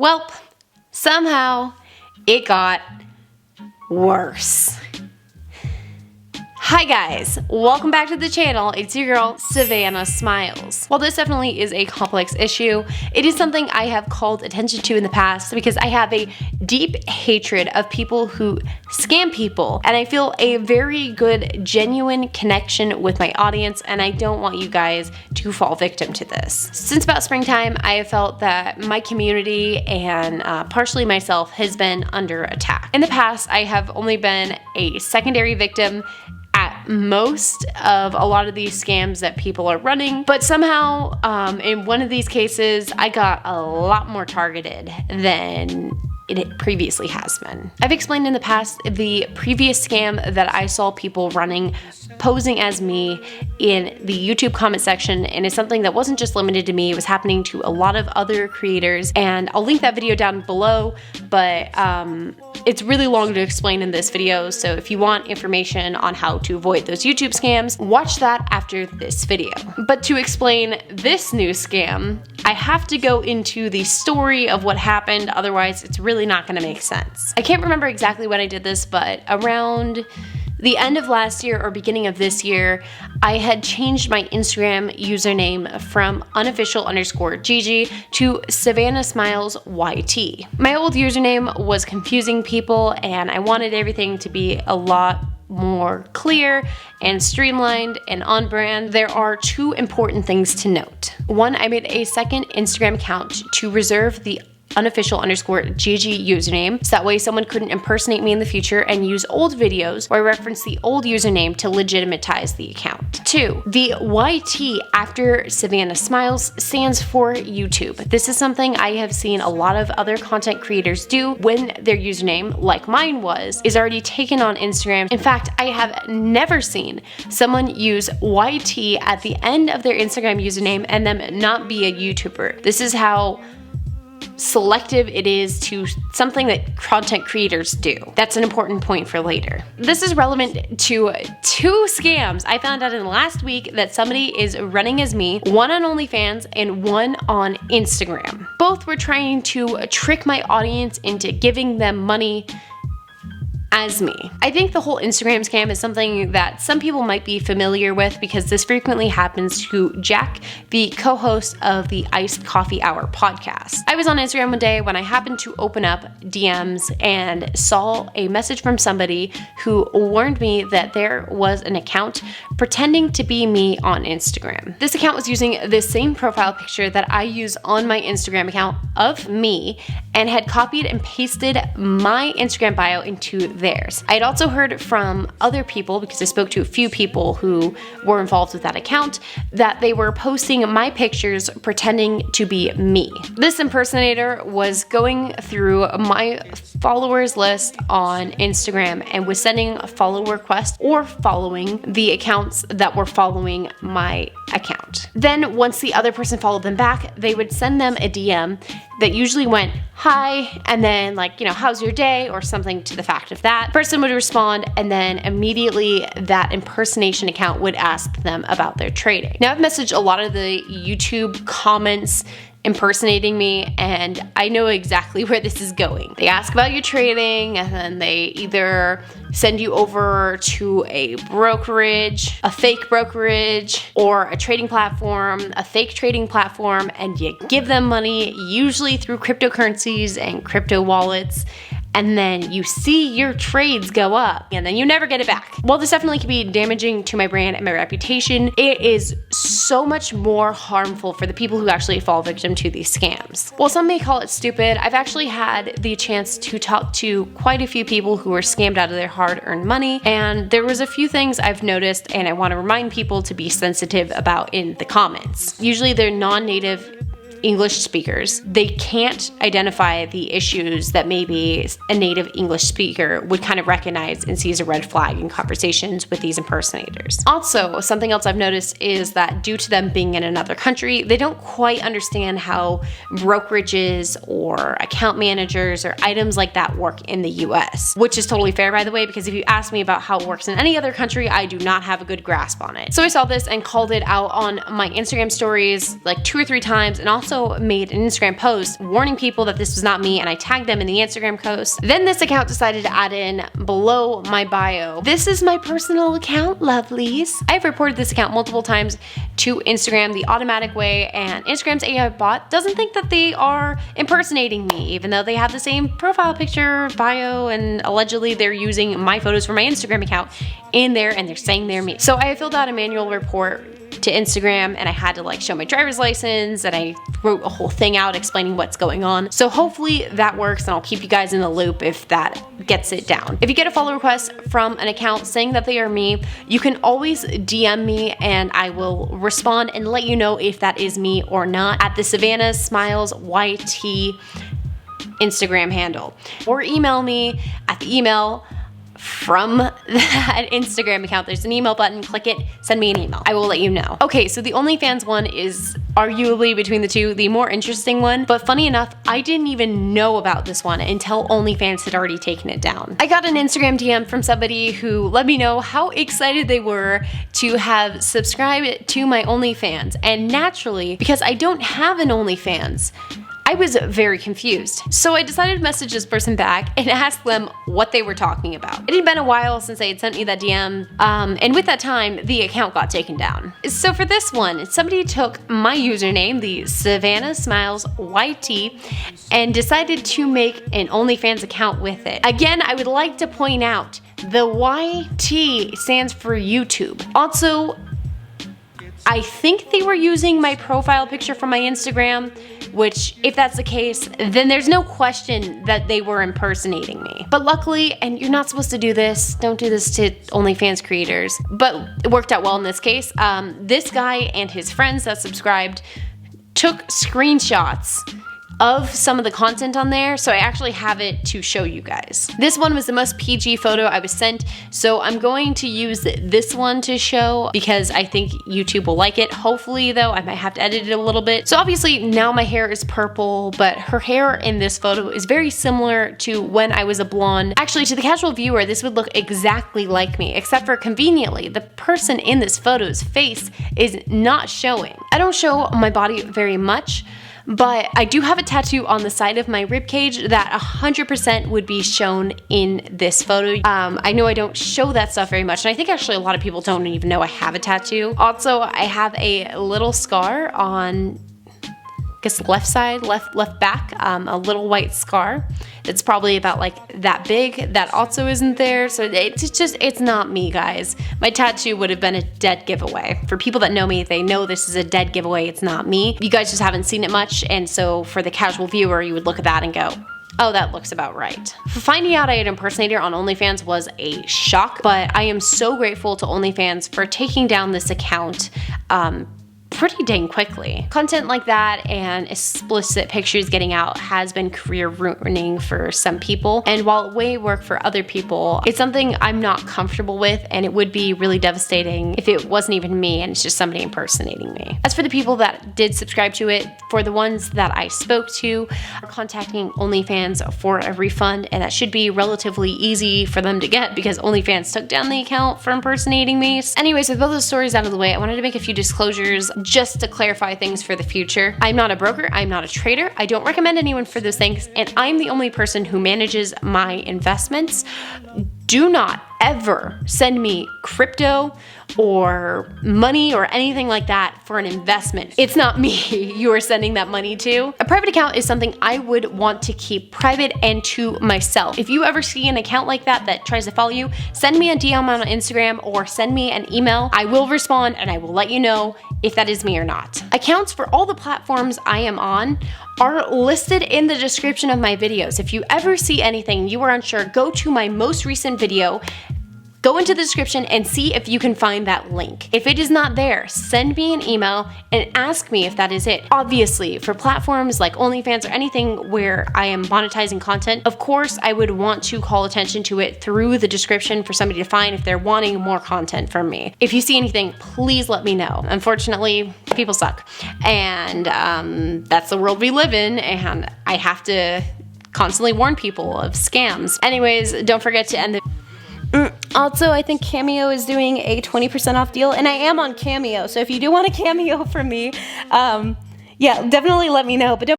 Welp, somehow it got worse. Hi guys, welcome back to the channel. It's your girl, Savannah Smiles. While this definitely is a complex issue, it is something I have called attention to in the past because I have a deep hatred of people who scam people, and I feel a very good, genuine connection with my audience, and I don't want you guys to fall victim to this. Since about springtime, I have felt that my community and partially myself has been under attack. In the past, I have only been a secondary victim at most of a lot of these scams that people are running, but somehow in one of these cases I got a lot more targeted than it previously has been. I've explained in the past the previous scam that I saw people running posing as me in the YouTube comment section, and it's something that wasn't just limited to me, it was happening to a lot of other creators, and I'll link that video down below, but it's really long to explain in this video, so if you want information on how to avoid those YouTube scams, watch that after this video. But to explain this new scam, I have to go into the story of what happened, otherwise it's really not gonna make sense. I can't remember exactly when I did this, but around the end of last year or beginning of this year, I had changed my Instagram username from unofficial_Gigi to Savannah Smiles YT. My old username was confusing people, and I wanted everything to be a lot more clear and streamlined and on brand. There are two important things to note. One, I made a second Instagram account to reserve the unofficial_Gigi username, so that way someone couldn't impersonate me in the future and use old videos where I reference the old username to legitimatize the account. Two, the YT after Savannah Smiles stands for YouTube. This is something I have seen a lot of other content creators do when their username, like mine was, is already taken on Instagram. In fact, I have never seen someone use YT at the end of their Instagram username and them not be a YouTuber. This is how selective it is to something that content creators do. That's an important point for later. This is relevant to two scams I found out in the last week that somebody is running as me, one on Onlyfans and one on Instagram. Both were trying to trick my audience into giving them money as me. I think the whole Instagram scam is something that some people might be familiar with because this frequently happens to Jack, the co-host of the Iced Coffee Hour podcast. I was on Instagram one day when I happened to open up DMs and saw a message from somebody who warned me that there was an account pretending to be me on Instagram. This account was using the same profile picture that I use on my Instagram account of me and had copied and pasted my Instagram bio into theirs. I had also heard from other people, because I spoke to a few people who were involved with that account, that they were posting my pictures pretending to be me. This impersonator was going through my followers list on Instagram and was sending follow requests or following the accounts that were following my account. Then once the other person followed them back, they would send them a DM that usually went, "Hi," and then like, "How's your day?" or something to the fact of that. Person would respond, and then immediately that impersonation account would ask them about their trading. Now, I've messaged a lot of the YouTube comments impersonating me, and I know exactly where this is going. They ask about your trading, and then they either send you over to a brokerage, a fake brokerage, or a trading platform, a fake trading platform, and you give them money, usually through cryptocurrencies and crypto wallets, and then you see your trades go up, and then you never get it back. While this definitely can be damaging to my brand and my reputation, it is so much more harmful for the people who actually fall victim to these scams. While some may call it stupid, I've actually had the chance to talk to quite a few people who were scammed out of their hard-earned money, and there was a few things I've noticed and I want to remind people to be sensitive about in the comments. Usually they're non-native English speakers. They can't identify the issues that maybe a native English speaker would kind of recognize and see as a red flag in conversations with these impersonators. Also, something else I've noticed is that due to them being in another country, they don't quite understand how brokerages or account managers or items like that work in the US, which is totally fair, by the way, because if you ask me about how it works in any other country, I do not have a good grasp on it. So I saw this and called it out on my Instagram stories like 2 or 3 times, and also also made an Instagram post warning people that this was not me, and I tagged them in the Instagram post. Then this account decided to add in below my bio, "This is my personal account, lovelies." I've reported this account multiple times to Instagram the automatic way, and Instagram's AI bot doesn't think that they are impersonating me, even though they have the same profile picture, bio, and allegedly they're using my photos for my Instagram account in there, and they're saying they're me. So I filled out a manual report to Instagram, and I had to show my driver's license, and I wrote a whole thing out explaining what's going on. So hopefully that works, and I'll keep you guys in the loop if that gets it down. If you get a follow request from an account saying that they are me, you can always DM me and I will respond and let you know if that is me or not at the Savannah Smiles YT Instagram handle, or email me at the email from that Instagram account. There's an email button, click it, send me an email. I will let you know. Okay, so the OnlyFans one is arguably between the two the more interesting one, but funny enough, I didn't even know about this one until OnlyFans had already taken it down. I got an Instagram DM from somebody who let me know how excited they were to have subscribed to my OnlyFans, and naturally, because I don't have an OnlyFans, I was very confused. So I decided to message this person back and ask them what they were talking about. It had been a while since they had sent me that DM, and with that time, the account got taken down. So for this one, somebody took my username, the Savannah Smiles YT, and decided to make an OnlyFans account with it. Again, I would like to point out, the YT stands for YouTube. Also, I think they were using my profile picture from my Instagram, which, if that's the case, then there's no question that they were impersonating me. But luckily, and you're not supposed to do this, don't do this to OnlyFans creators, but it worked out well in this case. This guy and his friends that subscribed took screenshots of some of the content on there, so I actually have it to show you guys. This one was the most PG photo I was sent, so I'm going to use this one to show because I think YouTube will like it. Hopefully though, I might have to edit it a little bit. So obviously now my hair is purple, but her hair in this photo is very similar to when I was a blonde. Actually, to the casual viewer, this would look exactly like me, except for conveniently, the person in this photo's face is not showing. I don't show my body very much, but I do have a tattoo on the side of my ribcage that 100% would be shown in this photo. I know I don't show that stuff very much, and I think actually a lot of people don't even know I have a tattoo. Also, I have a little scar on, I guess, the left side, left back, a little white scar. It's probably about that big. That also isn't there, so it's not me, guys. My tattoo would have been a dead giveaway. For people that know me, they know this is a dead giveaway. It's not me. You guys just haven't seen it much, and so for the casual viewer, you would look at that and go, oh, that looks about right. Finding out I had impersonated her on OnlyFans was a shock, but I am so grateful to OnlyFans for taking down this account pretty dang quickly. Content like that and explicit pictures getting out has been career ruining for some people, and while it may work for other people, it's something I'm not comfortable with, and it would be really devastating if it wasn't even me and it's just somebody impersonating me. As for the people that did subscribe to it, for the ones that I spoke to, are contacting OnlyFans for a refund, and that should be relatively easy for them to get because OnlyFans took down the account for impersonating me. Anyways, with both those stories out of the way, I wanted to make a few disclosures just to clarify things for the future. I'm not a broker, I'm not a trader, I don't recommend anyone for those things, and I'm the only person who manages my investments. Do not ever send me crypto or money or anything like that for an investment. It's not me you are sending that money to. A private account is something I would want to keep private and to myself. If you ever see an account like that tries to follow you, send me a DM on Instagram or send me an email. I will respond and I will let you know if that is me or not. Accounts for all the platforms I am on are listed in the description of my videos. If you ever see anything you are unsure, go to my most recent video, go into the description and see if you can find that link. If it is not there, send me an email and ask me if that is it. Obviously, for platforms like OnlyFans or anything where I am monetizing content, of course, I would want to call attention to it through the description for somebody to find if they're wanting more content from me. If you see anything, please let me know. Unfortunately, people suck. And that's the world we live in, and I have to constantly warn people of scams. Anyways, don't forget to end the Also, I think Cameo is doing a 20% off deal, and I am on Cameo, so if you do want a Cameo from me, Yeah, definitely let me know, but don't